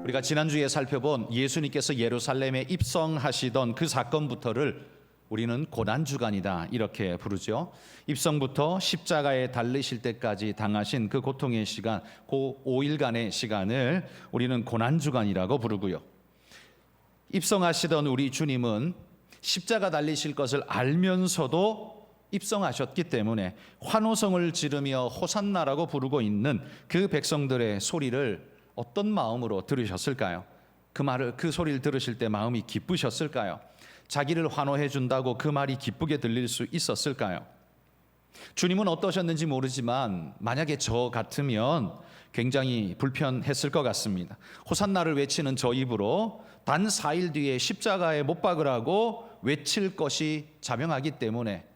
우리가 지난주에 살펴본 예수님께서 예루살렘에 입성하시던 그 사건부터를 우리는 고난주간이다 이렇게 부르죠. 입성부터 십자가에 달리실 때까지 당하신 그 고통의 시간, 그 5일간의 시간을 우리는 고난주간이라고 부르고요. 입성하시던 우리 주님은 십자가 달리실 것을 알면서도 입성하셨기 때문에 환호성을 지르며 호산나라고 부르고 있는 그 백성들의 소리를 어떤 마음으로 들으셨을까요? 그 소리를 들으실 때 마음이 기쁘셨을까요? 자기를 환호해 준다고 그 말이 기쁘게 들릴 수 있었을까요? 주님은 어떠셨는지 모르지만 만약에 저 같으면 굉장히 불편했을 것 같습니다. 호산나를 외치는 저 입으로 단 4일 뒤에 십자가에 못 박으라고 외칠 것이 자명하기 때문에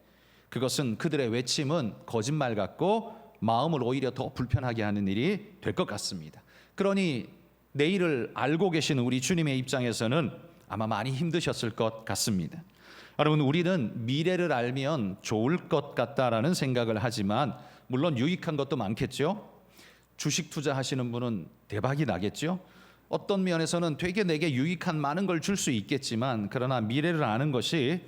그것은 그들의 외침은 거짓말 같고 마음을 오히려 더 불편하게 하는 일이 될 것 같습니다. 그러니 내일을 알고 계신 우리 주님의 입장에서는 아마 많이 힘드셨을 것 같습니다. 여러분, 우리는 미래를 알면 좋을 것 같다라는 생각을 하지만 물론 유익한 것도 많겠죠. 주식 투자하시는 분은 대박이 나겠죠. 어떤 면에서는 되게 내게 유익한 많은 걸 줄 수 있겠지만 그러나 미래를 아는 것이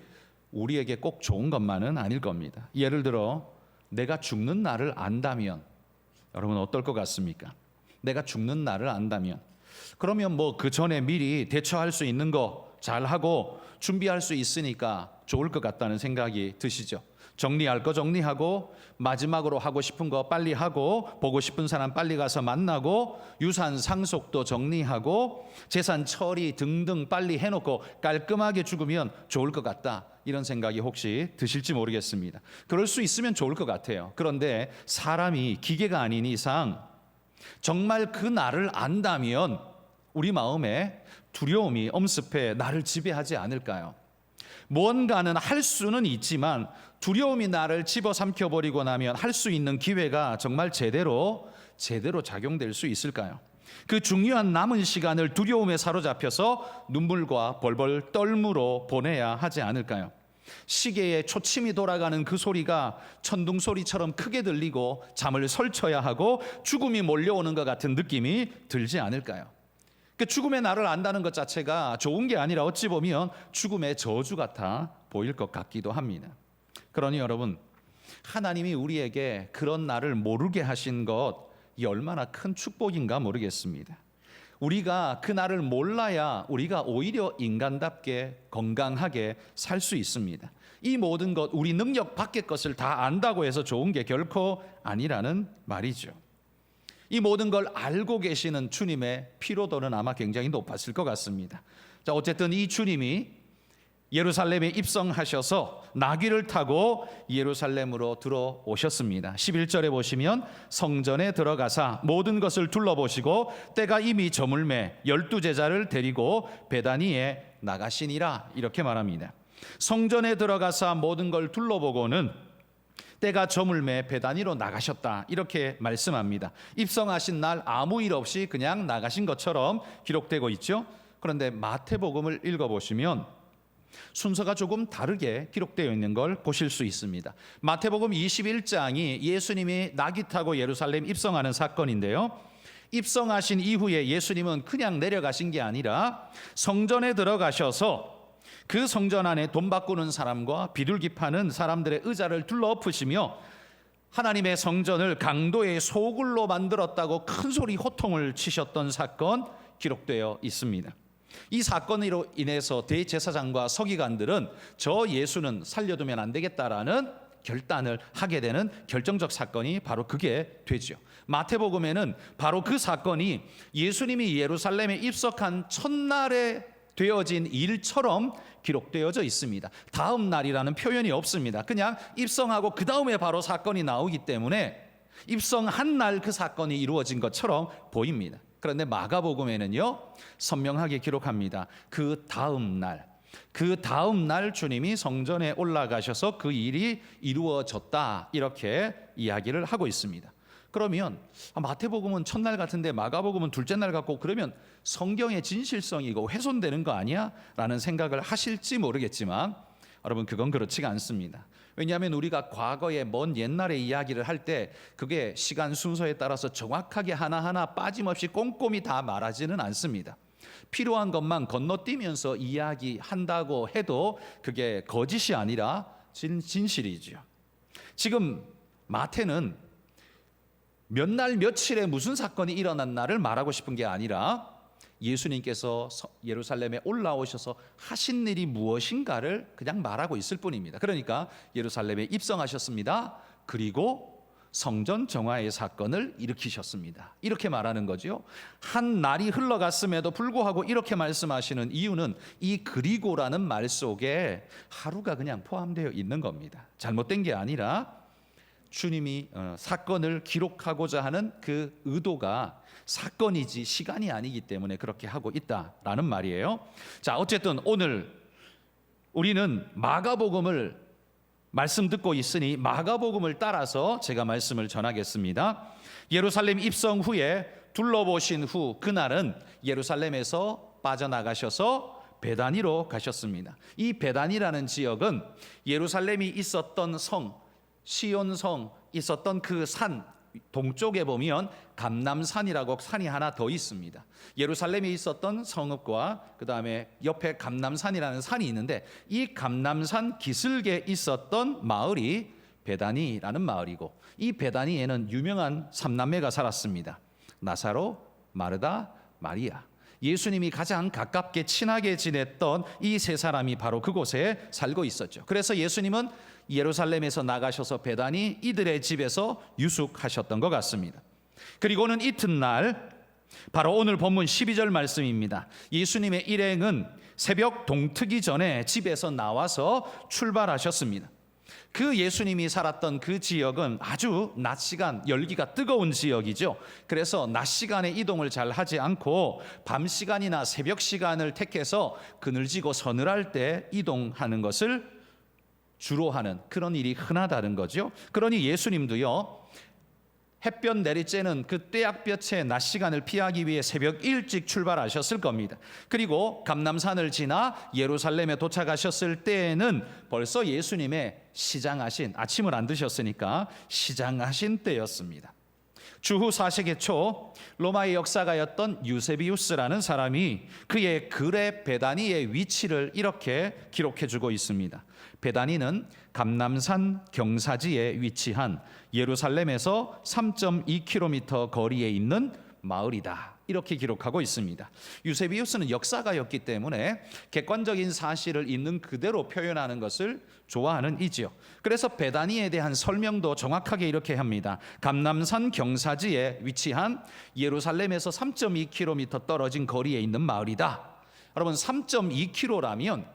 우리에게 꼭 좋은 것만은 아닐 겁니다. 예를 들어 내가 죽는 날을 안다면 여러분 어떨 것 같습니까? 내가 죽는 날을 안다면 그러면 뭐 그 전에 미리 대처할 수 있는 거 잘하고 준비할 수 있으니까 좋을 것 같다는 생각이 드시죠. 정리할 거 정리하고 마지막으로 하고 싶은 거 빨리 하고 보고 싶은 사람 빨리 가서 만나고 유산 상속도 정리하고 재산 처리 등등 빨리 해놓고 깔끔하게 죽으면 좋을 것 같다, 이런 생각이 혹시 드실지 모르겠습니다. 그럴 수 있으면 좋을 것 같아요. 그런데 사람이 기계가 아닌 이상 정말 그 날을 안다면 우리 마음에 두려움이 엄습해 나를 지배하지 않을까요? 무언가는 할 수는 있지만 두려움이 나를 집어삼켜버리고 나면 할 수 있는 기회가 정말 제대로 작용될 수 있을까요? 그 중요한 남은 시간을 두려움에 사로잡혀서 눈물과 벌벌 떨므로 보내야 하지 않을까요? 시계에 초침이 돌아가는 그 소리가 천둥 소리처럼 크게 들리고 잠을 설쳐야 하고 죽음이 몰려오는 것 같은 느낌이 들지 않을까요? 그 죽음의 날을 안다는 것 자체가 좋은 게 아니라 어찌 보면 죽음의 저주 같아 보일 것 같기도 합니다. 그러니 여러분, 하나님이 우리에게 그런 날을 모르게 하신 것이 얼마나 큰 축복인가 모르겠습니다. 우리가 그 날을 몰라야 우리가 오히려 인간답게 건강하게 살 수 있습니다. 이 모든 것, 우리 능력 밖의 것을 다 안다고 해서 좋은 게 결코 아니라는 말이죠. 이 모든 걸 알고 계시는 주님의 피로도는 아마 굉장히 높았을 것 같습니다. 자, 어쨌든 이 주님이 예루살렘에 입성하셔서 나귀를 타고 예루살렘으로 들어오셨습니다. 11절에 보시면 성전에 들어가사 모든 것을 둘러보시고 때가 이미 저물매 12제자를 데리고 베다니에 나가시니라, 이렇게 말합니다. 성전에 들어가사 모든 걸 둘러보고는 때가 저물매 베다니로 나가셨다, 이렇게 말씀합니다. 입성하신 날 아무 일 없이 그냥 나가신 것처럼 기록되고 있죠. 그런데 마태복음을 읽어보시면 순서가 조금 다르게 기록되어 있는 걸 보실 수 있습니다. 마태복음 21장이 예수님이 나귀 타고 예루살렘 입성하는 사건인데요, 입성하신 이후에 예수님은 그냥 내려가신 게 아니라 성전에 들어가셔서 그 성전 안에 돈 바꾸는 사람과 비둘기 파는 사람들의 의자를 둘러엎으시며 하나님의 성전을 강도의 소굴로 만들었다고 큰 소리 호통을 치셨던 사건 기록되어 있습니다. 이 사건으로 인해서 대제사장과 서기관들은 저 예수는 살려두면 안 되겠다라는 결단을 하게 되는 결정적 사건이 바로 그게 되죠. 마태복음에는 바로 그 사건이 예수님이 예루살렘에 입성한 첫날에 되어진 일처럼 기록되어져 있습니다. 다음 날이라는 표현이 없습니다. 그냥 입성하고 그 다음에 바로 사건이 나오기 때문에 입성한 날 그 사건이 이루어진 것처럼 보입니다. 그런데 마가복음에는요, 선명하게 기록합니다. 그 다음 날 주님이 성전에 올라가셔서 그 일이 이루어졌다, 이렇게 이야기를 하고 있습니다. 그러면 마태복음은 첫날 같은데 마가복음은 둘째 날 같고, 그러면 성경의 진실성이 이거 훼손되는 거 아니야? 라는 생각을 하실지 모르겠지만 여러분, 그건 그렇지가 않습니다. 왜냐하면 우리가 과거의 먼 옛날의 이야기를 할 때 그게 시간 순서에 따라서 정확하게 하나하나 빠짐없이 꼼꼼히 다 말하지는 않습니다. 필요한 것만 건너뛰면서 이야기한다고 해도 그게 거짓이 아니라 진실이죠. 지금 마태는 몇 날 며칠에 무슨 사건이 일어났나를 말하고 싶은 게 아니라 예수님께서 예루살렘에 올라오셔서 하신 일이 무엇인가를 그냥 말하고 있을 뿐입니다. 그러니까 예루살렘에 입성하셨습니다. 그리고 성전 정화의 사건을 일으키셨습니다. 이렇게 말하는 거죠. 한 날이 흘러갔음에도 불구하고 이렇게 말씀하시는 이유는 이 그리고라는 말 속에 하루가 그냥 포함되어 있는 겁니다. 잘못된 게 아니라 주님이 사건을 기록하고자 하는 그 의도가 사건이지 시간이 아니기 때문에 그렇게 하고 있다라는 말이에요. 자, 어쨌든 오늘 우리는 마가복음을 말씀 듣고 있으니 마가복음을 따라서 제가 말씀을 전하겠습니다. 예루살렘 입성 후에 둘러보신 후 그날은 예루살렘에서 빠져나가셔서 베다니로 가셨습니다. 이 베다니라는 지역은 예루살렘이 있었던 성 시온성 있었던 그 산 동쪽에 보면 감람산이라고 산이 하나 더 있습니다. 예루살렘에 있었던 성읍과 그 다음에 옆에 감람산이라는 산이 있는데 이 감람산 기슭에 있었던 마을이 베다니라는 마을이고 이 베다니에는 유명한 삼남매가 살았습니다. 나사로, 마르다, 마리아. 예수님이 가장 가깝게 친하게 지냈던 이 세 사람이 바로 그곳에 살고 있었죠. 그래서 예수님은 예루살렘에서 나가셔서 베다니 이들의 집에서 유숙하셨던 것 같습니다. 그리고는 이튿날 바로 오늘 본문 12절 말씀입니다. 예수님의 일행은 새벽 동트기 전에 집에서 나와서 출발하셨습니다. 그 예수님이 살았던 그 지역은 아주 낮 시간 열기가 뜨거운 지역이죠. 그래서 낮 시간에 이동을 잘 하지 않고 밤 시간이나 새벽 시간을 택해서 그늘지고 서늘할 때 이동하는 것을 주로 하는 그런 일이 흔하다는 거죠. 그러니 예수님도요, 햇볕 내리쬐는 그 떼약볕의 낮 시간을 피하기 위해 새벽 일찍 출발하셨을 겁니다. 그리고 감람산을 지나 예루살렘에 도착하셨을 때에는 벌써 예수님의 시장하신, 아침을 안 드셨으니까 시장하신 때였습니다. 주후 4세기 초 로마의 역사가였던 유세비우스라는 사람이 그의 글의 베다니의 위치를 이렇게 기록해주고 있습니다. 베다니는 감람산 경사지에 위치한 예루살렘에서 3.2km 거리에 있는 마을이다. 이렇게 기록하고 있습니다. 유세비우스는 역사가였기 때문에 객관적인 사실을 있는 그대로 표현하는 것을 좋아하는 이지요. 그래서 베다니에 대한 설명도 정확하게 이렇게 합니다. 감람산 경사지에 위치한 예루살렘에서 3.2km 떨어진 거리에 있는 마을이다. 여러분 3.2km라면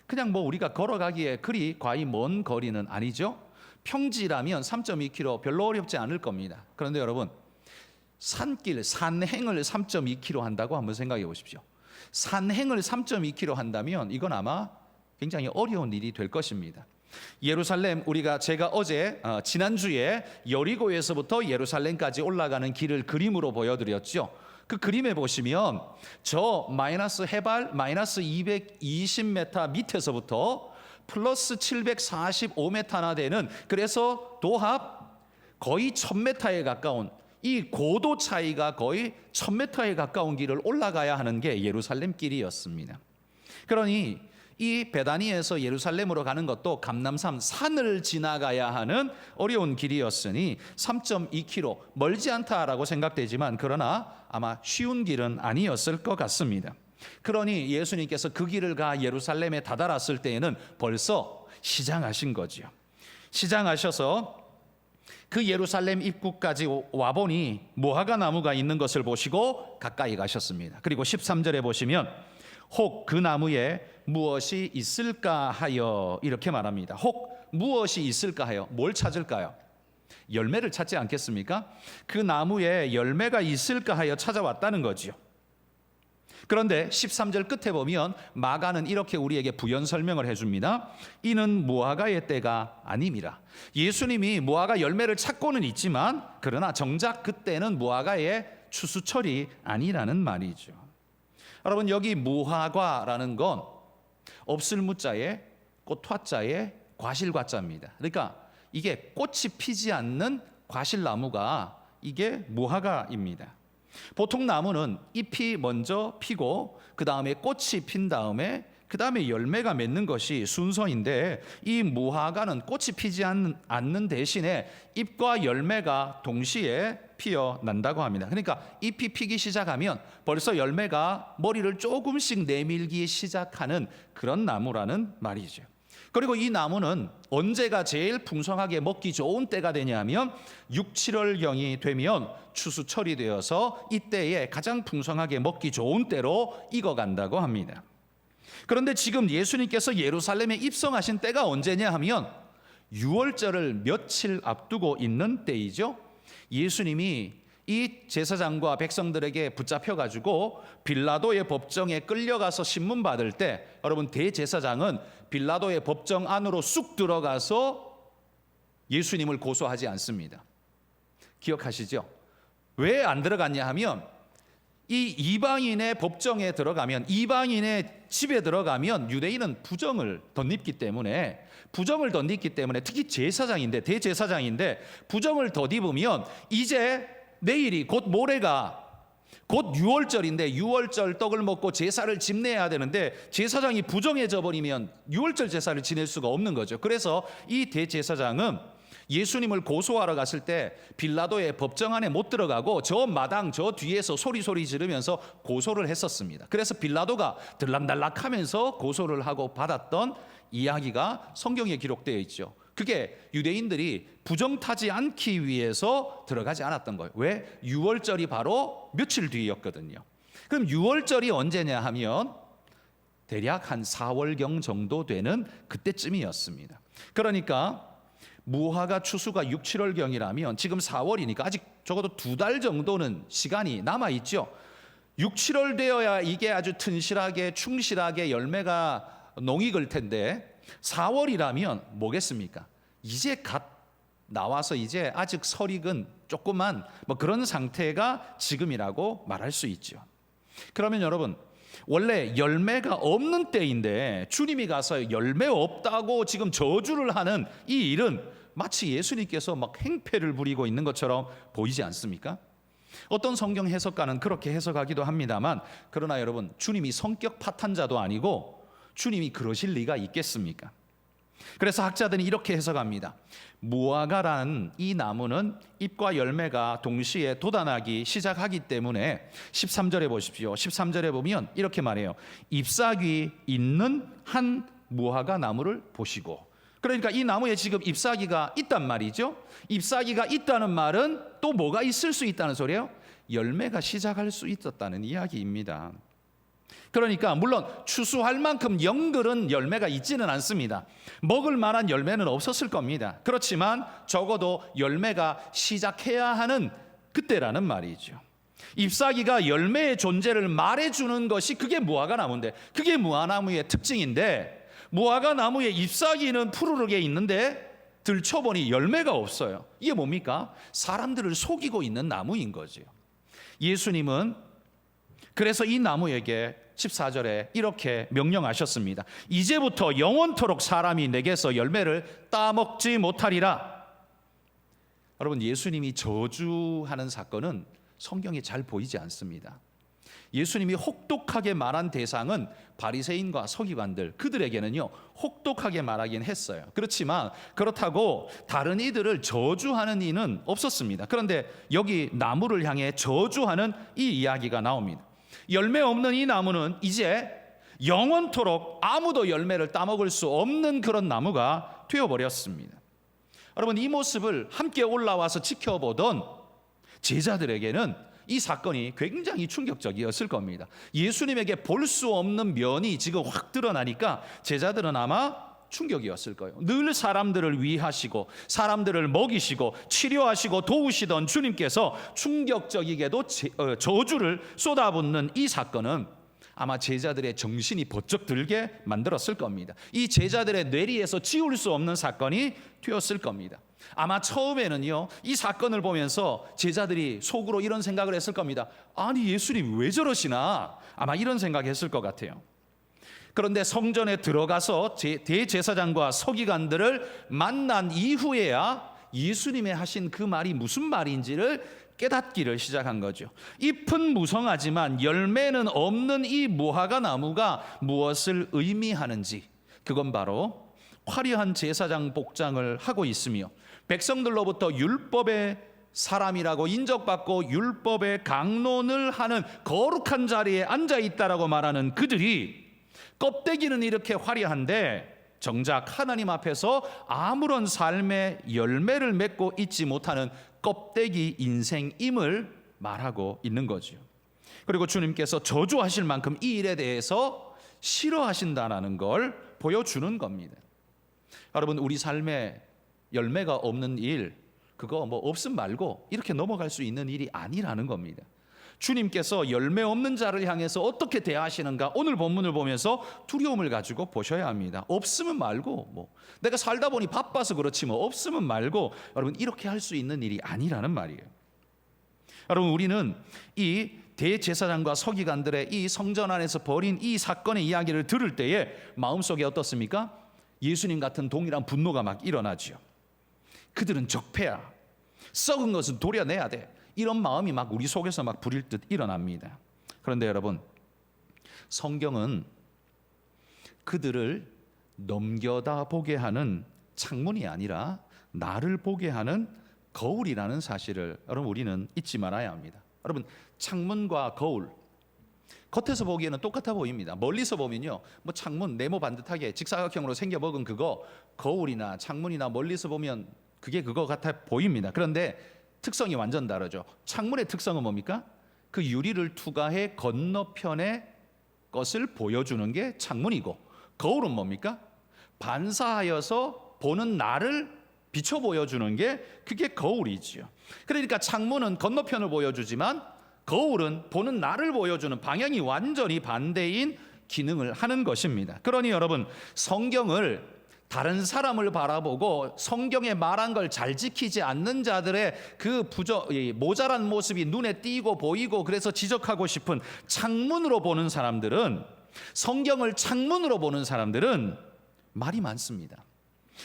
그냥 뭐 우리가 걸어가기에 그리 과히 먼 거리는 아니죠. 평지라면 3.2km 별로 어렵지 않을 겁니다. 그런데 여러분 산길, 산행을 3.2km 한다고 한번 생각해 보십시오. 산행을 3.2km 한다면 이건 아마 굉장히 어려운 일이 될 것입니다. 예루살렘 제가 어제 지난주에 여리고에서부터 예루살렘까지 올라가는 길을 그림으로 보여드렸죠. 그 그림에 보시면 저 해발 마이너스 220m 밑에서부터 플러스 745m나 되는, 그래서 도합 거의 1000m에 가까운, 이 고도 차이가 거의 1000m에 가까운 길을 올라가야 하는 게 예루살렘 길이었습니다. 그러니 이 베다니에서 예루살렘으로 가는 것도 감람산 산을 지나가야 하는 어려운 길이었으니 3.2km 멀지 않다라고 생각되지만 그러나 아마 쉬운 길은 아니었을 것 같습니다. 그러니 예수님께서 그 길을 가 예루살렘에 다다랐을 때에는 벌써 시장하신 거지요. 시장하셔서 그 예루살렘 입구까지 와보니 무화과 나무가 있는 것을 보시고 가까이 가셨습니다. 그리고 13절에 보시면 혹 그 나무에 무엇이 있을까 하여 이렇게 말합니다. 혹 무엇이 있을까 하여, 뭘 찾을까요? 열매를 찾지 않겠습니까? 그 나무에 열매가 있을까 하여 찾아왔다는 거지요. 그런데 13절 끝에 보면 마가는 이렇게 우리에게 부연 설명을 해줍니다. 이는 무화과의 때가 아님이라. 예수님이 무화과 열매를 찾고는 있지만 그러나 정작 그때는 무화과의 추수철이 아니라는 말이죠. 여러분 여기 무화과라는 건 없을 무자에 꽃화자에 과실과자입니다. 그러니까 이게 꽃이 피지 않는 과실나무가 이게 무화과입니다. 보통 나무는 잎이 먼저 피고 그 다음에 꽃이 핀 다음에 그 다음에 열매가 맺는 것이 순서인데, 이 무화과는 꽃이 피지 않는 대신에 잎과 열매가 동시에 피어난다고 합니다. 그러니까 잎이 피기 시작하면 벌써 열매가 머리를 조금씩 내밀기 시작하는 그런 나무라는 말이죠. 그리고 이 나무는 언제가 제일 풍성하게 먹기 좋은 때가 되냐면 6, 7월경이 되면 추수철이 되어서 이때에 가장 풍성하게 먹기 좋은 때로 익어간다고 합니다. 그런데 지금 예수님께서 예루살렘에 입성하신 때가 언제냐 하면 6월절을 며칠 앞두고 있는 때이죠. 예수님이 이 제사장과 백성들에게 붙잡혀가지고 빌라도의 법정에 끌려가서 신문받을 때, 여러분 대제사장은 빌라도의 법정 안으로 쑥 들어가서 예수님을 고소하지 않습니다. 기억하시죠? 왜 안 들어갔냐 하면 이 이방인의 법정에 들어가면, 이방인의 집에 들어가면 유대인은 부정을 덧입기 때문에, 특히 제사장인데, 대제사장인데 부정을 덧입으면 이제 내일이 곧 모레가 곧 6월절인데 6월절 떡을 먹고 제사를 집내야 되는데 제사장이 부정해져 버리면 6월절 제사를 지낼 수가 없는 거죠. 그래서 이 대제사장은 예수님을 고소하러 갔을 때 빌라도의 법정 안에 못 들어가고 저 마당 저 뒤에서 소리 지르면서 고소를 했었습니다. 그래서 빌라도가 들락날락하면서 고소를 하고 받았던 이야기가 성경에 기록되어 있죠. 그게 유대인들이 부정 타지 않기 위해서 들어가지 않았던 거예요. 왜? 6월절이 바로 며칠 뒤였거든요. 그럼 6월절이 언제냐 하면 대략 한 4월경 정도 되는 그때쯤이었습니다. 그러니까 무화과 추수가 6, 7월경이라면 지금 4월이니까 아직 적어도 2달 정도는 시간이 남아있죠. 6, 7월 되어야 이게 아주 튼실하게 충실하게 열매가 농익을 텐데 4월이라면 뭐겠습니까? 이제 갓 나와서 이제 아직 설익은 조그만 그런 상태가 지금이라고 말할 수 있죠. 그러면 여러분, 원래 열매가 없는 때인데 주님이 열매 없다고 지금 저주를 하는 이 일은 마치 예수님께서 행패를 부리고 있는 것처럼 보이지 않습니까? 어떤 성경 해석가는 그렇게 해석하기도 합니다만, 그러나 여러분, 주님이 성격 파탄자도 아니고 주님이 그러실 리가 있겠습니까? 그래서 학자들이 이렇게 해석합니다. 무화과라는 이 나무는 잎과 열매가 동시에 돋아나기 시작하기 때문에 13절에 보십시오. 13절에 보면 이렇게 말해요. 잎사귀 있는 한 무화과 나무를 보시고. 그러니까 이 나무에 지금 잎사귀가 있단 말이죠. 잎사귀가 있다는 말은 또 뭐가 있을 수 있다는 소리예요? 열매가 시작할 수 있었다는 이야기입니다. 그러니까 물론 추수할 만큼 영글은 열매가 있지는 않습니다. 먹을 만한 열매는 없었을 겁니다. 그렇지만 적어도 열매가 시작해야 하는 그때라는 말이죠. 잎사귀가 열매의 존재를 말해주는 것이 그게 무화과 나무인데, 그게 무화과나무의 특징인데, 무화과 나무의 잎사귀는 푸르르게 있는데 들춰보니 열매가 없어요. 이게 뭡니까? 사람들을 속이고 있는 나무인 거죠. 예수님은 그래서 이 나무에게 14절에 이렇게 명령하셨습니다. 이제부터 영원토록 사람이 내게서 열매를 따먹지 못하리라. 여러분, 예수님이 저주하는 사건은 성경에 잘 보이지 않습니다. 예수님이 혹독하게 말한 대상은 바리새인과 서기관들, 그들에게는요 혹독하게 말하긴 했어요. 그렇지만 그렇다고 다른 이들을 저주하는 이는 없었습니다. 그런데 여기 나무를 향해 저주하는 이 이야기가 나옵니다. 열매 없는 이 나무는 이제 영원토록 아무도 열매를 따먹을 수 없는 그런 나무가 되어버렸습니다. 여러분, 이 모습을 함께 올라와서 지켜보던 제자들에게는 이 사건이 굉장히 충격적이었을 겁니다. 예수님에게 볼 수 없는 면이 지금 확 드러나니까 제자들은 아마 충격이었을 거예요. 늘 사람들을 위하시고 사람들을 먹이시고 치료하시고 도우시던 주님께서 충격적이게도 저주를 쏟아붓는 이 사건은 아마 제자들의 정신이 번쩍 들게 만들었을 겁니다. 이 제자들의 뇌리에서 지울 수 없는 사건이 되었을 겁니다. 아마 처음에는요, 이 사건을 보면서 제자들이 속으로 이런 생각을 했을 겁니다. 아니, 예수님 왜 저러시나? 아마 이런 생각했을 것 같아요. 그런데 성전에 들어가서 대제사장과 서기관들을 만난 이후에야 예수님의 하신 그 말이 무슨 말인지를 깨닫기를 시작한 거죠. 잎은 무성하지만 열매는 없는 이 무화과 나무가 무엇을 의미하는지, 그건 바로 화려한 제사장 복장을 하고 있으며 백성들로부터 율법의 사람이라고 인정받고 율법의 강론을 하는 거룩한 자리에 앉아 있다라고 말하는 그들이 껍데기는 이렇게 화려한데 정작 하나님 앞에서 아무런 삶의 열매를 맺고 있지 못하는 껍데기 인생임을 말하고 있는 거죠. 그리고 주님께서 저주하실 만큼 이 일에 대해서 싫어하신다는 걸 보여주는 겁니다. 여러분, 우리 삶에 열매가 없는 일, 그거 뭐 없음 말고 이렇게 넘어갈 수 있는 일이 아니라는 겁니다. 주님께서 열매 없는 자를 향해서 어떻게 대하시는가, 오늘 본문을 보면서 두려움을 가지고 보셔야 합니다. 없으면 말고, 내가 살다 보니 바빠서 그렇지 없으면 말고, 여러분 이렇게 할 수 있는 일이 아니라는 말이에요. 여러분, 우리는 이 대제사장과 서기관들의 이 성전 안에서 벌인 이 사건의 이야기를 들을 때에 마음속에 어떻습니까? 예수님 같은 동일한 분노가 막 일어나죠. 그들은 적폐야, 썩은 것은 도려내야 돼, 이런 마음이 막 우리 속에서 막 부릴 듯 일어납니다. 그런데 여러분, 성경은 그들을 넘겨다 보게 하는 창문이 아니라 나를 보게 하는 거울이라는 사실을 여러분 우리는 잊지 말아야 합니다. 여러분, 창문과 거울, 겉에서 보기에는 똑같아 보입니다. 멀리서 보면요, 창문 네모 반듯하게 직사각형으로 생겨 먹은 그거, 거울이나 창문이나 멀리서 보면 그게 그거 같아 보입니다. 그런데 특성이 완전 다르죠. 창문의 특성은 뭡니까? 그 유리를 투과해 건너편의 것을 보여주는 게 창문이고, 거울은 뭡니까? 반사하여서 보는 나를 비춰 보여주는 게 그게 거울이지요. 그러니까 창문은 건너편을 보여주지만 거울은 보는 나를 보여주는 방향이 완전히 반대인 기능을 하는 것입니다. 그러니 여러분, 성경을 다른 사람을 바라보고 성경에 말한 걸 잘 지키지 않는 자들의 그 모자란 모습이 눈에 띄고 보이고 그래서 지적하고 싶은 창문으로 보는 사람들은, 성경을 창문으로 보는 사람들은 말이 많습니다.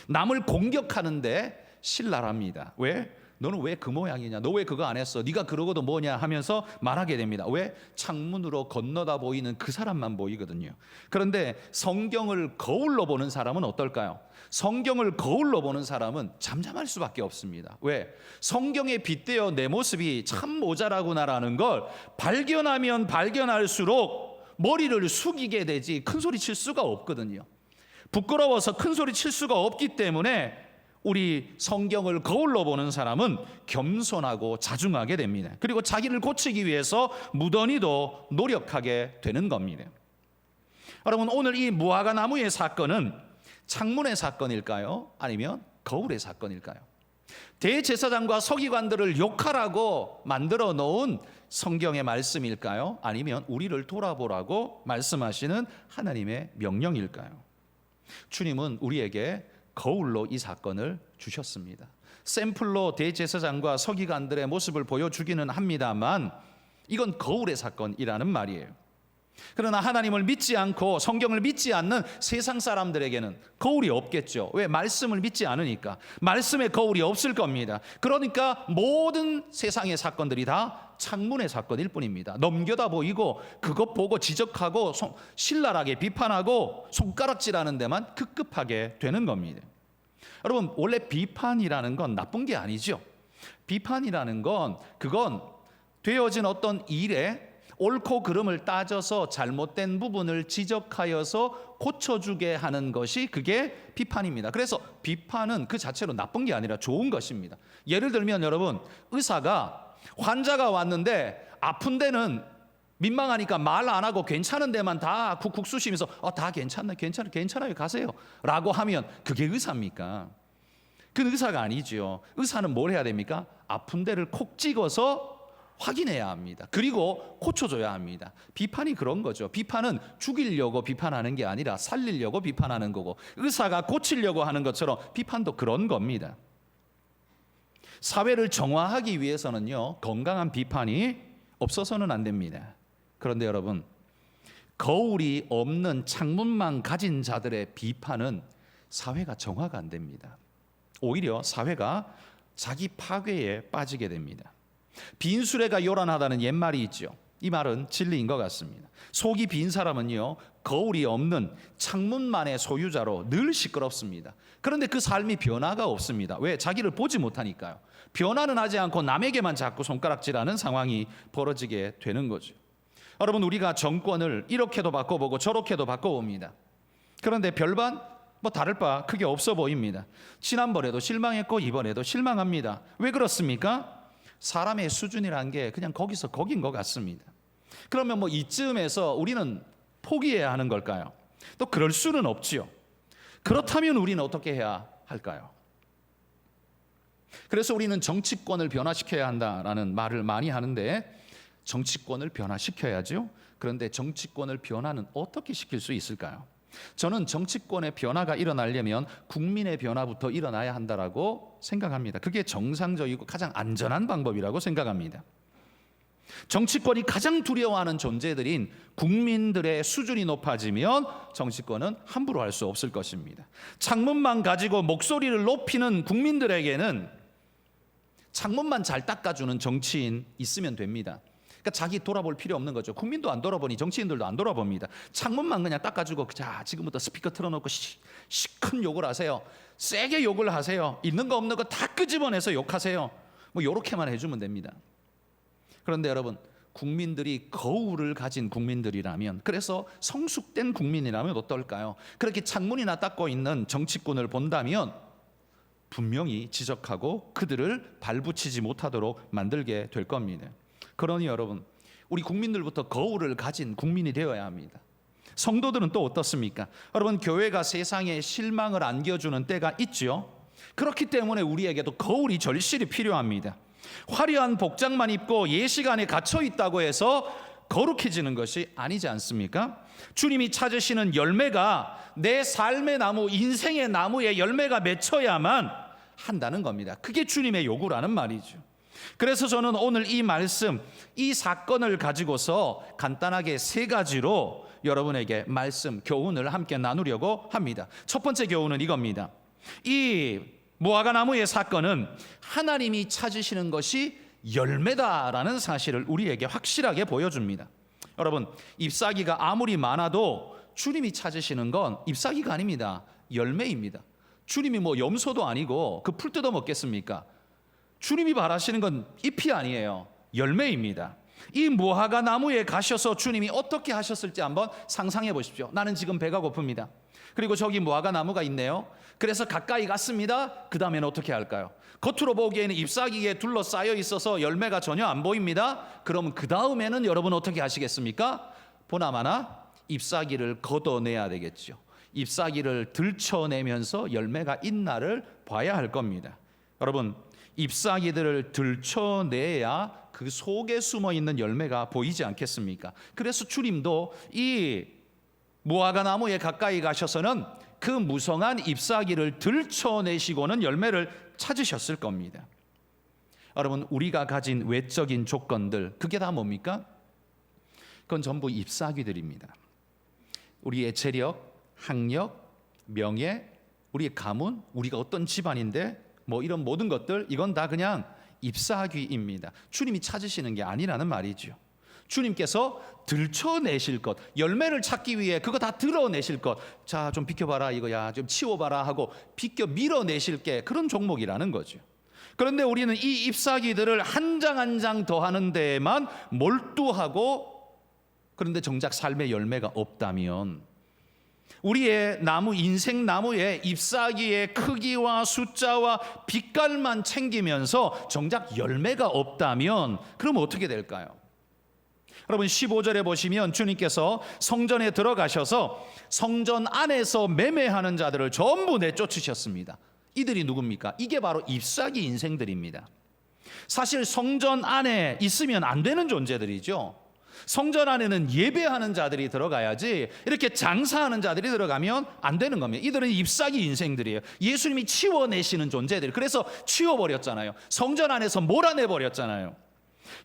남을 공격하는데 신랄합니다. 왜? 너는 왜 그 모양이냐? 너 왜 그거 안 했어? 네가 그러고도 뭐냐? 하면서 말하게 됩니다. 왜? 창문으로 건너다 보이는 그 사람만 보이거든요. 그런데 성경을 거울로 보는 사람은 어떨까요? 성경을 거울로 보는 사람은 잠잠할 수밖에 없습니다. 왜? 성경에 빗대어 내 모습이 참 모자라구나라는 걸 발견하면 발견할수록 머리를 숙이게 되지 큰 소리 칠 수가 없거든요. 부끄러워서 큰 소리 칠 수가 없기 때문에 우리 성경을 거울로 보는 사람은 겸손하고 자중하게 됩니다. 그리고 자기를 고치기 위해서 무던히도 노력하게 되는 겁니다. 여러분, 오늘 이 무화과 나무의 사건은 창문의 사건일까요? 아니면 거울의 사건일까요? 대제사장과 서기관들을 욕하라고 만들어 놓은 성경의 말씀일까요? 아니면 우리를 돌아보라고 말씀하시는 하나님의 명령일까요? 주님은 우리에게 거울로 이 사건을 주셨습니다. 샘플로 대제사장과 서기관들의 모습을 보여주기는 합니다만 이건 거울의 사건이라는 말이에요. 그러나 하나님을 믿지 않고 성경을 믿지 않는 세상 사람들에게는 거울이 없겠죠. 왜? 말씀을 믿지 않으니까. 말씀에 거울이 없을 겁니다. 그러니까 모든 세상의 사건들이 다 창문의 사건일 뿐입니다. 넘겨다 보이고 그것 보고 지적하고 신랄하게 비판하고 손가락질하는 데만 급급하게 되는 겁니다. 여러분, 원래 비판이라는 건 나쁜 게 아니죠. 비판이라는 건 그건 되어진 어떤 일에 옳고 그름을 따져서 잘못된 부분을 지적하여서 고쳐주게 하는 것이 그게 비판입니다. 그래서 비판은 그 자체로 나쁜 게 아니라 좋은 것입니다. 예를 들면 여러분, 의사가 환자가 왔는데 아픈 데는 민망하니까 말 안 하고 괜찮은 데만 다 쿡쿡 쑤시면서 다 괜찮아요 가세요 라고 하면 그게 의사입니까? 그 의사가 아니죠. 의사는 뭘 해야 됩니까? 아픈 데를 콕 찍어서 확인해야 합니다. 그리고 고쳐줘야 합니다. 비판이 그런 거죠. 비판은 죽이려고 비판하는 게 아니라 살리려고 비판하는 거고, 의사가 고치려고 하는 것처럼 비판도 그런 겁니다. 사회를 정화하기 위해서는요, 건강한 비판이 없어서는 안 됩니다. 그런데 여러분, 거울이 없는 창문만 가진 자들의 비판은 사회가 정화가 안 됩니다. 오히려 사회가 자기 파괴에 빠지게 됩니다. 빈수레가 요란하다는 옛말이 있죠. 이 말은 진리인 것 같습니다. 속이 빈 사람은요, 거울이 없는 창문만의 소유자로 늘 시끄럽습니다. 그런데 그 삶이 변화가 없습니다. 왜? 자기를 보지 못하니까요. 변화는 하지 않고 남에게만 자꾸 손가락질하는 상황이 벌어지게 되는 거죠. 여러분, 우리가 정권을 이렇게도 바꿔보고 저렇게도 바꿔봅니다. 그런데 별반 다를 바 크게 없어 보입니다. 지난번에도 실망했고 이번에도 실망합니다. 왜 그렇습니까? 사람의 수준이라는 게 그냥 거기서 거긴 것 같습니다. 그러면 이쯤에서 우리는 포기해야 하는 걸까요? 또 그럴 수는 없지요. 그렇다면 우리는 어떻게 해야 할까요? 그래서 우리는 정치권을 변화시켜야 한다라는 말을 많이 하는데, 정치권을 변화시켜야죠. 그런데 정치권을 변화는 어떻게 시킬 수 있을까요? 저는 정치권의 변화가 일어나려면 국민의 변화부터 일어나야 한다라고 생각합니다. 그게 정상적이고 가장 안전한 방법이라고 생각합니다. 정치권이 가장 두려워하는 존재들인 국민들의 수준이 높아지면 정치권은 함부로 할 수 없을 것입니다. 창문만 가지고 목소리를 높이는 국민들에게는 창문만 잘 닦아주는 정치인 있으면 됩니다. 그러니까 자기 돌아볼 필요 없는 거죠. 국민도 안 돌아보니 정치인들도 안 돌아봅니다. 창문만 그냥 닦아주고, 자, 지금부터 스피커 틀어놓고 시큰 욕을 하세요. 세게 욕을 하세요. 있는 거 없는 거 다 끄집어내서 욕하세요. 요렇게만 해주면 됩니다. 그런데 여러분, 국민들이 거울을 가진 국민들이라면, 그래서 성숙된 국민이라면 어떨까요? 그렇게 창문이나 닦고 있는 정치꾼을 본다면 분명히 지적하고 그들을 발붙이지 못하도록 만들게 될 겁니다. 그러니 여러분, 우리 국민들부터 거울을 가진 국민이 되어야 합니다. 성도들은 또 어떻습니까? 여러분, 교회가 세상에 실망을 안겨주는 때가 있죠. 그렇기 때문에 우리에게도 거울이 절실히 필요합니다. 화려한 복장만 입고 예식안에 갇혀 있다고 해서 거룩해지는 것이 아니지 않습니까? 주님이 찾으시는 열매가 내 삶의 나무, 인생의 나무에 열매가 맺혀야만 한다는 겁니다. 그게 주님의 요구라는 말이죠. 그래서 저는 오늘 이 말씀, 이 사건을 가지고서 간단하게 세 가지로 여러분에게 말씀, 교훈을 함께 나누려고 합니다. 첫 번째 교훈은 이겁니다. 이 무화과 나무의 사건은 하나님이 찾으시는 것이 열매다라는 사실을 우리에게 확실하게 보여줍니다. 여러분, 잎사귀가 아무리 많아도 주님이 찾으시는 건 잎사귀가 아닙니다. 열매입니다. 주님이 염소도 아니고 그 풀 뜯어 먹겠습니까? 주님이 바라시는 건 잎이 아니에요. 열매입니다. 이 무화과 나무에 가셔서 주님이 어떻게 하셨을지 한번 상상해 보십시오. 나는 지금 배가 고픕니다. 그리고 저기 무화과 나무가 있네요. 그래서 가까이 갔습니다. 그 다음에는 어떻게 할까요? 겉으로 보기에는 잎사귀에 둘러싸여 있어서 열매가 전혀 안 보입니다. 그럼 그 다음에는 여러분 어떻게 하시겠습니까? 보나마나 잎사귀를 걷어내야 되겠죠. 잎사귀를 들춰내면서 열매가 있나를 봐야 할 겁니다. 여러분, 잎사귀들을 들춰내야 그 속에 숨어있는 열매가 보이지 않겠습니까? 그래서 주님도 이 무화과 나무에 가까이 가셔서는 그 무성한 잎사귀를 들춰내시고는 열매를 찾으셨을 겁니다. 여러분, 우리가 가진 외적인 조건들, 그게 다 뭡니까? 그건 전부 잎사귀들입니다. 우리의 재력, 학력, 명예, 우리의 가문, 우리가 어떤 집안인데 이런 모든 것들, 이건 다 그냥 잎사귀입니다. 주님이 찾으시는 게 아니라는 말이죠. 주님께서 들춰내실 것, 열매를 찾기 위해 그거 다 드러내실 것, 자, 좀 비켜봐라 이거야, 좀 치워봐라 하고 비껴 밀어내실 게 그런 종목이라는 거죠. 그런데 우리는 이 잎사귀들을 한 장 한 장 더하는 데에만 몰두하고, 그런데 정작 삶의 열매가 없다면, 우리의 나무, 인생 나무의 잎사귀의 크기와 숫자와 빛깔만 챙기면서 정작 열매가 없다면 그럼 어떻게 될까요? 여러분, 15절에 보시면 주님께서 성전에 들어가셔서 성전 안에서 매매하는 자들을 전부 내쫓으셨습니다. 이들이 누굽니까? 이게 바로 잎사귀 인생들입니다. 사실 성전 안에 있으면 안 되는 존재들이죠. 성전 안에는 예배하는 자들이 들어가야지 이렇게 장사하는 자들이 들어가면 안 되는 겁니다. 이들은 잎사귀 인생들이에요. 예수님이 치워내시는 존재들. 그래서 치워버렸잖아요. 성전 안에서 몰아내버렸잖아요.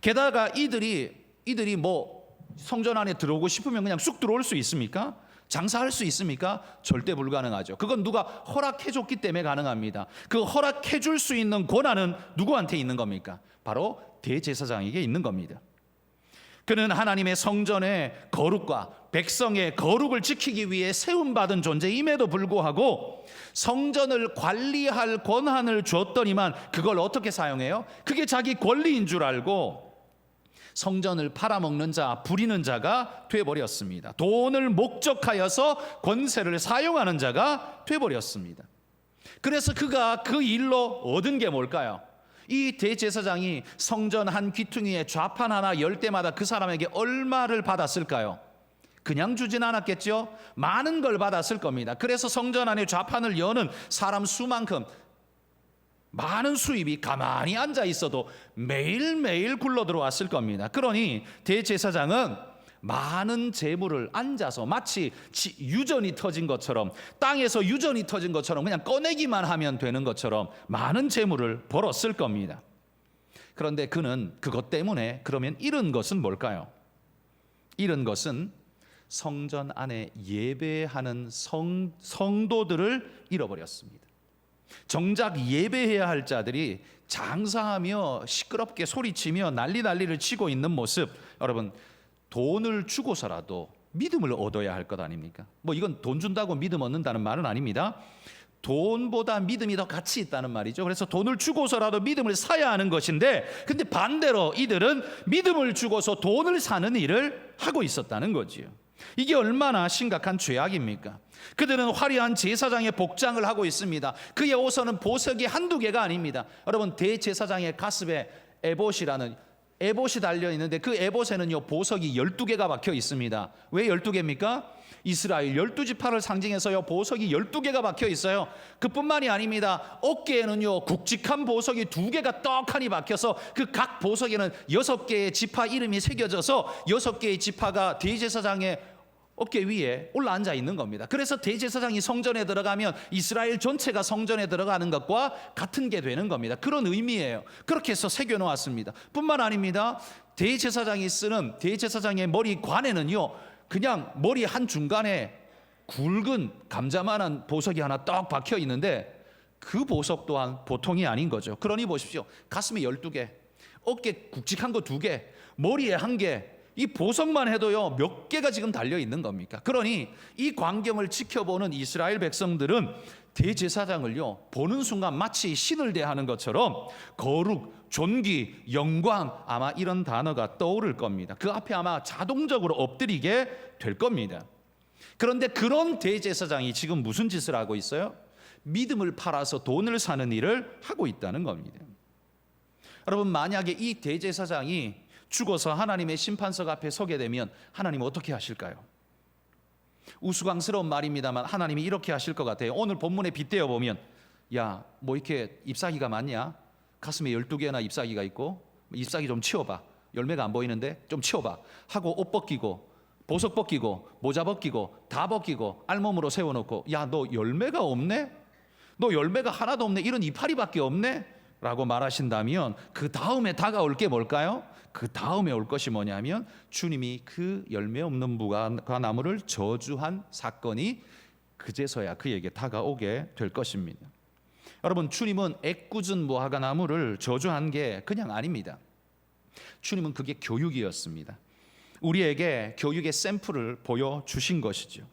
게다가 이들이 성전 안에 들어오고 싶으면 그냥 쑥 들어올 수 있습니까? 장사할 수 있습니까? 절대 불가능하죠. 그건 누가 허락해 줬기 때문에 가능합니다. 그 허락해 줄 수 있는 권한은 누구한테 있는 겁니까? 바로 대제사장에게 있는 겁니다. 그는 하나님의 성전의 거룩과 백성의 거룩을 지키기 위해 세움받은 존재임에도 불구하고 성전을 관리할 권한을 줬더니만 그걸 어떻게 사용해요? 그게 자기 권리인 줄 알고 성전을 팔아먹는 자, 부리는 자가 돼버렸습니다. 돈을 목적하여서 권세를 사용하는 자가 돼버렸습니다. 그래서 그가 그 일로 얻은 게 뭘까요? 이 대제사장이 성전 한 귀퉁이에 좌판 하나 열 때마다 그 사람에게 얼마를 받았을까요? 그냥 주진 않았겠죠? 많은 걸 받았을 겁니다. 그래서 성전 안에 좌판을 여는 사람 수만큼 많은 수입이 가만히 앉아 있어도 매일매일 굴러 들어왔을 겁니다. 그러니 대제사장은 많은 재물을 앉아서 마치 유전이 터진 것처럼, 땅에서 유전이 터진 것처럼 그냥 꺼내기만 하면 되는 것처럼 많은 재물을 벌었을 겁니다. 그런데 그는 그것 때문에 그러면 잃은 것은 뭘까요? 잃은 것은 성전 안에 예배하는 성도들을 잃어버렸습니다. 정작 예배해야 할 자들이 장사하며 시끄럽게 소리치며 난리를 치고 있는 모습, 여러분 돈을 주고서라도 믿음을 얻어야 할 것 아닙니까? 뭐 이건 돈 준다고 믿음 얻는다는 말은 아닙니다. 돈보다 믿음이 더 가치 있다는 말이죠. 그래서 돈을 주고서라도 믿음을 사야 하는 것인데, 근데 반대로 이들은 믿음을 주고서 돈을 사는 일을 하고 있었다는 거지요. 이게 얼마나 심각한 죄악입니까? 그들은 화려한 제사장의 복장을 하고 있습니다. 그의 옷은 보석이 한두 개가 아닙니다. 여러분, 대제사장의 가슴에 에봇이 달려 있는데 그 에봇에는요 보석이 12개가 박혀 있습니다. 왜 12개입니까? 이스라엘 12지파를 상징해서요 보석이 12개가 박혀 있어요. 그뿐만이 아닙니다. 어깨에는요 굵직한 보석이 2개가 떡하니 박혀서 그 각 보석에는 6개의 지파 이름이 새겨져서 6개의 지파가 대제사장의 어깨 위에 올라앉아 있는 겁니다. 그래서 대제사장이 성전에 들어가면 이스라엘 전체가 성전에 들어가는 것과 같은 게 되는 겁니다. 그런 의미예요. 그렇게 해서 새겨놓았습니다. 뿐만 아닙니다. 대제사장이 쓰는 대제사장의 머리관에는요 그냥 머리 한중간에 굵은 감자만한 보석이 하나 떡 박혀 있는데 그 보석 또한 보통이 아닌 거죠. 그러니 보십시오. 가슴에 12개, 어깨 굵직한 거 2개, 머리에 1개, 이 보석만 해도요 몇 개가 지금 달려 있는 겁니까? 그러니 이 광경을 지켜보는 이스라엘 백성들은 대제사장을요 보는 순간 마치 신을 대하는 것처럼 거룩, 존귀, 영광, 아마 이런 단어가 떠오를 겁니다. 그 앞에 아마 자동적으로 엎드리게 될 겁니다. 그런데 그런 대제사장이 지금 무슨 짓을 하고 있어요? 믿음을 팔아서 돈을 사는 일을 하고 있다는 겁니다. 여러분, 만약에 이 대제사장이 죽어서 하나님의 심판석 앞에 서게 되면 하나님은 어떻게 하실까요? 우스꽝스러운 말입니다만 하나님이 이렇게 하실 것 같아요. 오늘 본문에 빗대어 보면, 야, 뭐 이렇게 잎사귀가 많냐? 가슴에 12개나 잎사귀가 있고, 잎사귀 좀 치워봐. 열매가 안 보이는데 좀 치워봐 하고 옷 벗기고 보석 벗기고 모자 벗기고 다 벗기고 알몸으로 세워놓고, 야, 너 열매가 없네? 너 열매가 하나도 없네? 이런 이파리밖에 없네? 라고 말하신다면 그 다음에 다가올 게 뭘까요? 그 다음에 올 것이 뭐냐면 주님이 그 열매 없는 무화과나무를 저주한 사건이 그제서야 그에게 다가오게 될 것입니다. 여러분, 주님은 애꿎은 무화과나무를 저주한 게 그냥 아닙니다. 주님은 그게 교육이었습니다. 우리에게 교육의 샘플을 보여주신 것이죠.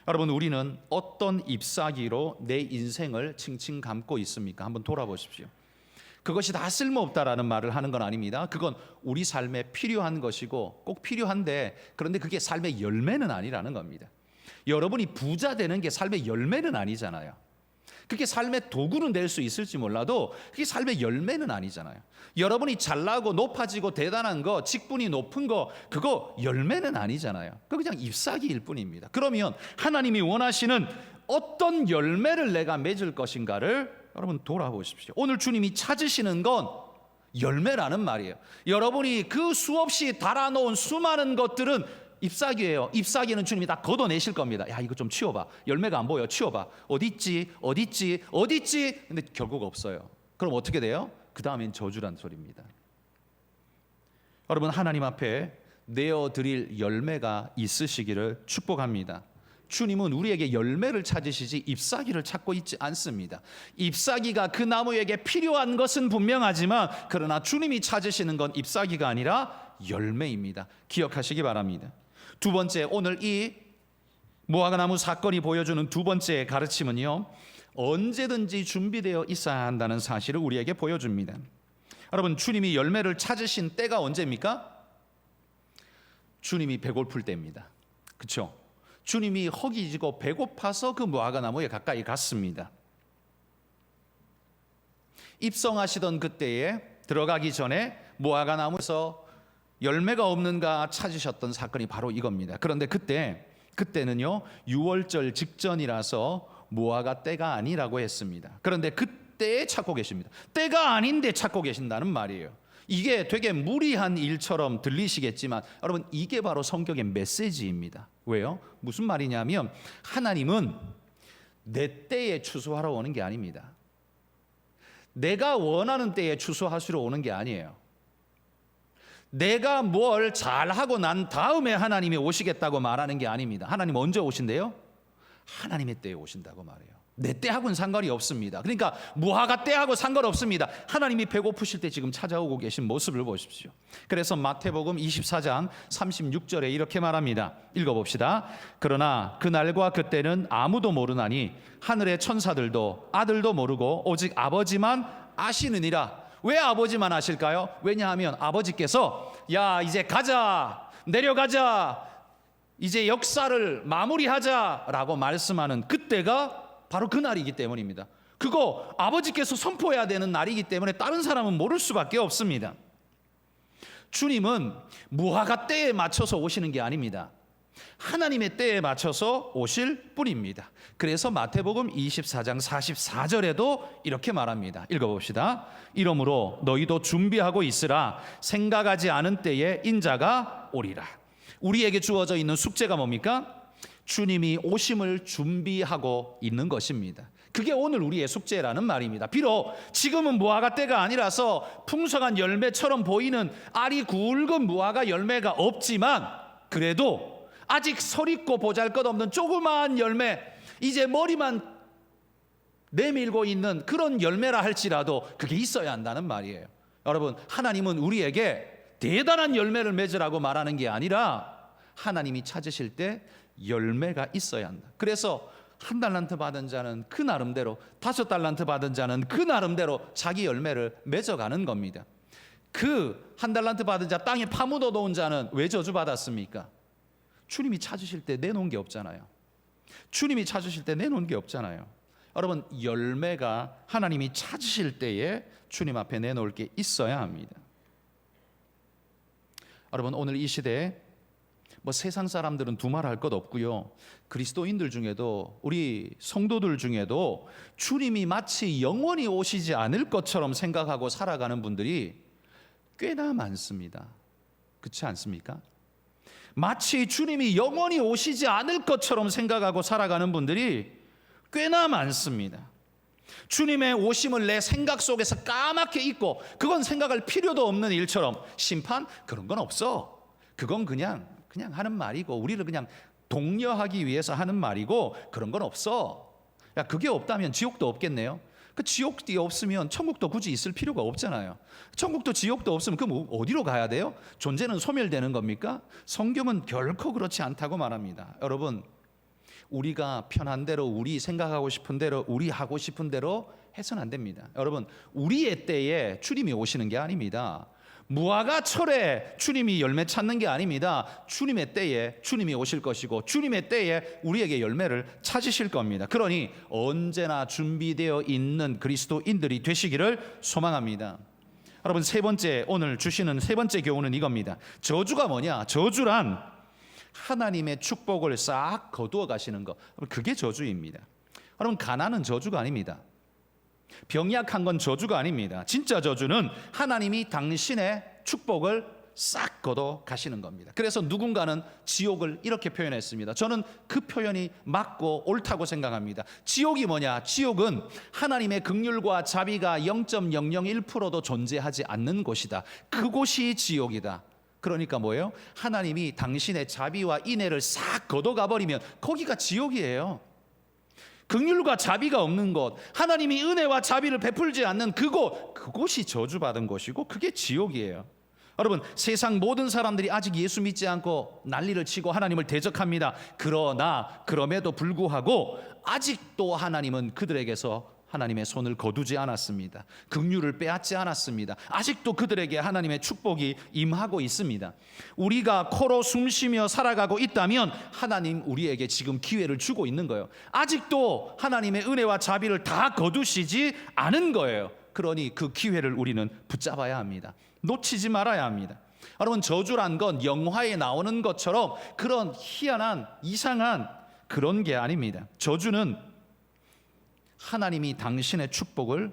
여러분, 우리는 어떤 잎사귀로 내 인생을 칭칭 감고 있습니까? 한번 돌아보십시오. 그것이 다 쓸모없다라는 말을 하는 건 아닙니다. 그건 우리 삶에 필요한 것이고 꼭 필요한데, 그런데 그게 삶의 열매는 아니라는 겁니다. 여러분이 부자 되는 게 삶의 열매는 아니잖아요. 그게 삶의 도구는 될 수 있을지 몰라도 그게 삶의 열매는 아니잖아요. 여러분이 잘나고 높아지고 대단한 거, 직분이 높은 거, 그거 열매는 아니잖아요. 그거 그냥 잎사귀일 뿐입니다. 그러면 하나님이 원하시는 어떤 열매를 내가 맺을 것인가를 여러분 돌아보십시오. 오늘 주님이 찾으시는 건 열매라는 말이에요. 여러분이 그 수없이 달아놓은 수많은 것들은 잎사귀예요. 잎사귀는 주님이 다 걷어내실 겁니다. 야, 이거 좀 치워봐. 열매가 안 보여. 치워봐. 어딨지? 근데 결국 없어요. 그럼 어떻게 돼요? 그 다음엔 저주란 소리입니다. 여러분, 하나님 앞에 내어드릴 열매가 있으시기를 축복합니다. 주님은 우리에게 열매를 찾으시지 잎사귀를 찾고 있지 않습니다. 잎사귀가 그 나무에게 필요한 것은 분명하지만 그러나 주님이 찾으시는 건 잎사귀가 아니라 열매입니다. 기억하시기 바랍니다. 두 번째, 오늘 이 무화과나무 사건이 보여주는 두 번째 가르침은요, 언제든지 준비되어 있어야 한다는 사실을 우리에게 보여줍니다. 여러분, 주님이 열매를 찾으신 때가 언제입니까? 주님이 배고플 때입니다. 그렇죠? 주님이 허기지고 배고파서 그 무화과나무에 가까이 갔습니다. 입성하시던 그때에 들어가기 전에 무화과나무에서 열매가 없는가 찾으셨던 사건이 바로 이겁니다. 그런데 그때는요 6월절 직전이라서 무화과 때가 아니라고 했습니다. 그런데 그때에 찾고 계십니다. 때가 아닌데 찾고 계신다는 말이에요. 이게 되게 무리한 일처럼 들리시겠지만 여러분, 이게 바로 성경의 메시지입니다. 왜요? 무슨 말이냐면 하나님은 내 때에 추수하러 오는 게 아닙니다. 내가 원하는 때에 추수하시러 오는 게 아니에요. 내가 뭘 잘하고 난 다음에 하나님이 오시겠다고 말하는 게 아닙니다. 하나님 언제 오신대요? 하나님의 때에 오신다고 말해요. 내 때하고는 상관이 없습니다. 그러니까 무화과 때하고 상관없습니다. 하나님이 배고프실 때 지금 찾아오고 계신 모습을 보십시오. 그래서 마태복음 24장 36절에 이렇게 말합니다. 읽어봅시다. 그러나 그날과 그때는 아무도 모르나니 하늘의 천사들도 아들도 모르고 오직 아버지만 아시느니라. 왜 아버지만 아실까요? 왜냐하면 아버지께서 야 이제 가자, 내려가자, 이제 역사를 마무리하자라고 말씀하는 그때가 바로 그 날이기 때문입니다. 그거 아버지께서 선포해야 되는 날이기 때문에 다른 사람은 모를 수밖에 없습니다. 주님은 무화과 때에 맞춰서 오시는 게 아닙니다. 하나님의 때에 맞춰서 오실 뿐입니다. 그래서 마태복음 24장 44절에도 이렇게 말합니다. 읽어봅시다. 이러므로 너희도 준비하고 있으라. 생각하지 않은 때에 인자가 오리라. 우리에게 주어져 있는 숙제가 뭡니까? 주님이 오심을 준비하고 있는 것입니다. 그게 오늘 우리의 숙제라는 말입니다. 비록 지금은 무화과 때가 아니라서 풍성한 열매처럼 보이는 알이 굵은 무화과 열매가 없지만 그래도 아직 설익고 보잘것없는 조그마한 열매, 이제 머리만 내밀고 있는 그런 열매라 할지라도 그게 있어야 한다는 말이에요. 여러분, 하나님은 우리에게 대단한 열매를 맺으라고 말하는 게 아니라 하나님이 찾으실 때 열매가 있어야 한다. 그래서 1달란트 받은 자는 그 나름대로, 5달란트 받은 자는 그 나름대로 자기 열매를 맺어가는 겁니다. 그 1달란트 받은 자 땅에 파묻어 놓은 자는 왜 저주받았습니까? 주님이 찾으실 때 내놓은 게 없잖아요. 주님이 찾으실 때 내놓은 게 없잖아요. 여러분, 열매가 하나님이 찾으실 때에 주님 앞에 내놓을 게 있어야 합니다. 여러분, 오늘 이 시대에 세상 사람들은 두말할 것 없고요. 그리스도인들 중에도, 우리 성도들 중에도 주님이 마치 영원히 오시지 않을 것처럼 생각하고 살아가는 분들이 꽤나 많습니다. 그렇지 않습니까? 마치 주님이 영원히 오시지 않을 것처럼 생각하고 살아가는 분들이 꽤나 많습니다. 주님의 오심을 내 생각 속에서 까맣게 잊고 그건 생각할 필요도 없는 일처럼, 심판? 그런 건 없어. 그건 그냥 하는 말이고 우리를 그냥 독려하기 위해서 하는 말이고 그런 건 없어. 야, 그게 없다면 지옥도 없겠네요. 그 지옥이 없으면 천국도 굳이 있을 필요가 없잖아요. 천국도 지옥도 없으면 그럼 어디로 가야 돼요? 존재는 소멸되는 겁니까? 성경은 결코 그렇지 않다고 말합니다. 여러분, 우리가 편한 대로, 우리 생각하고 싶은 대로, 우리 하고 싶은 대로 해서는 안 됩니다. 여러분, 우리의 때에 주님이 오시는 게 아닙니다. 무화과 철에 주님이 열매 찾는 게 아닙니다. 주님의 때에 주님이 오실 것이고 주님의 때에 우리에게 열매를 찾으실 겁니다. 그러니 언제나 준비되어 있는 그리스도인들이 되시기를 소망합니다. 여러분, 오늘 주시는 세 번째 교훈은 이겁니다. 저주가 뭐냐? 저주란 하나님의 축복을 싹 거두어 가시는 것, 그게 저주입니다. 여러분, 가난은 저주가 아닙니다. 병약한 건 저주가 아닙니다. 진짜 저주는 하나님이 당신의 축복을 싹 걷어 가시는 겁니다. 그래서 누군가는 지옥을 이렇게 표현했습니다. 저는 그 표현이 맞고 옳다고 생각합니다. 지옥이 뭐냐? 지옥은 하나님의 긍휼과 자비가 0.001%도 존재하지 않는 곳이다. 그곳이 지옥이다. 그러니까 뭐예요? 하나님이 당신의 자비와 인애를 싹 걷어가 버리면 거기가 지옥이에요. 긍휼과 자비가 없는 곳, 하나님이 은혜와 자비를 베풀지 않는 그곳이 저주받은 곳이고 그게 지옥이에요. 여러분, 세상 모든 사람들이 아직 예수 믿지 않고 난리를 치고 하나님을 대적합니다. 그러나 그럼에도 불구하고 아직도 하나님은 그들에게서 하나님의 손을 거두지 않았습니다. 긍휼을 빼앗지 않았습니다. 아직도 그들에게 하나님의 축복이 임하고 있습니다. 우리가 코로 숨쉬며 살아가고 있다면 하나님 우리에게 지금 기회를 주고 있는 거예요. 아직도 하나님의 은혜와 자비를 다 거두시지 않은 거예요. 그러니 그 기회를 우리는 붙잡아야 합니다. 놓치지 말아야 합니다. 여러분, 저주란 건 영화에 나오는 것처럼 그런 희한한 이상한 그런 게 아닙니다. 저주는 하나님이 당신의 축복을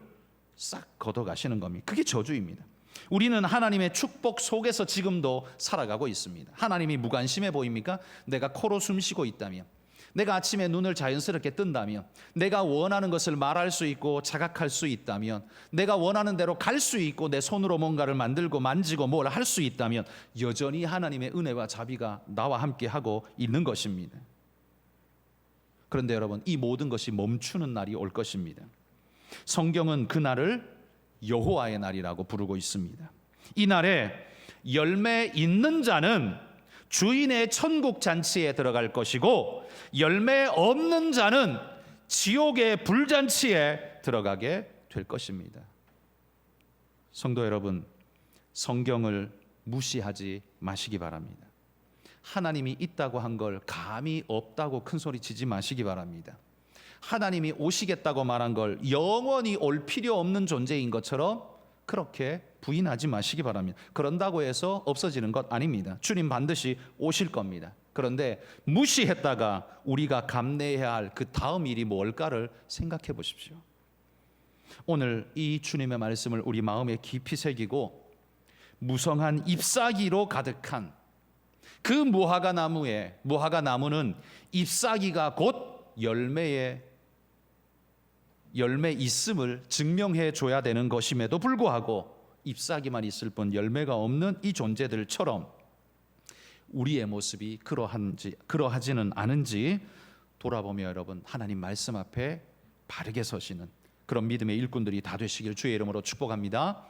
싹 걷어가시는 겁니다. 그게 저주입니다. 우리는 하나님의 축복 속에서 지금도 살아가고 있습니다. 하나님이 무관심해 보입니까? 내가 코로 숨쉬고 있다면, 내가 아침에 눈을 자연스럽게 뜬다면, 내가 원하는 것을 말할 수 있고 자각할 수 있다면, 내가 원하는 대로 갈 수 있고 내 손으로 뭔가를 만들고 만지고 뭘 할 수 있다면 여전히 하나님의 은혜와 자비가 나와 함께 하고 있는 것입니다. 그런데 여러분, 이 모든 것이 멈추는 날이 올 것입니다. 성경은 그 날을 여호와의 날이라고 부르고 있습니다. 이 날에 열매 있는 자는 주인의 천국 잔치에 들어갈 것이고 열매 없는 자는 지옥의 불잔치에 들어가게 될 것입니다. 성도 여러분, 성경을 무시하지 마시기 바랍니다. 하나님이 있다고 한 걸 감히 없다고 큰 소리 치지 마시기 바랍니다. 하나님이 오시겠다고 말한 걸 영원히 올 필요 없는 존재인 것처럼 그렇게 부인하지 마시기 바랍니다. 그런다고 해서 없어지는 것 아닙니다. 주님 반드시 오실 겁니다. 그런데 무시했다가 우리가 감내해야 할 그 다음 일이 뭘까를 생각해 보십시오. 오늘 이 주님의 말씀을 우리 마음에 깊이 새기고 무성한 잎사귀로 가득한 그 무화과 나무는 잎사귀가 곧 열매 있음을 증명해 줘야 되는 것임에도 불구하고 잎사귀만 있을 뿐 열매가 없는 이 존재들처럼 우리의 모습이 그러하지는 않은지 돌아보며 여러분, 하나님 말씀 앞에 바르게 서시는 그런 믿음의 일꾼들이 다 되시길 주의 이름으로 축복합니다.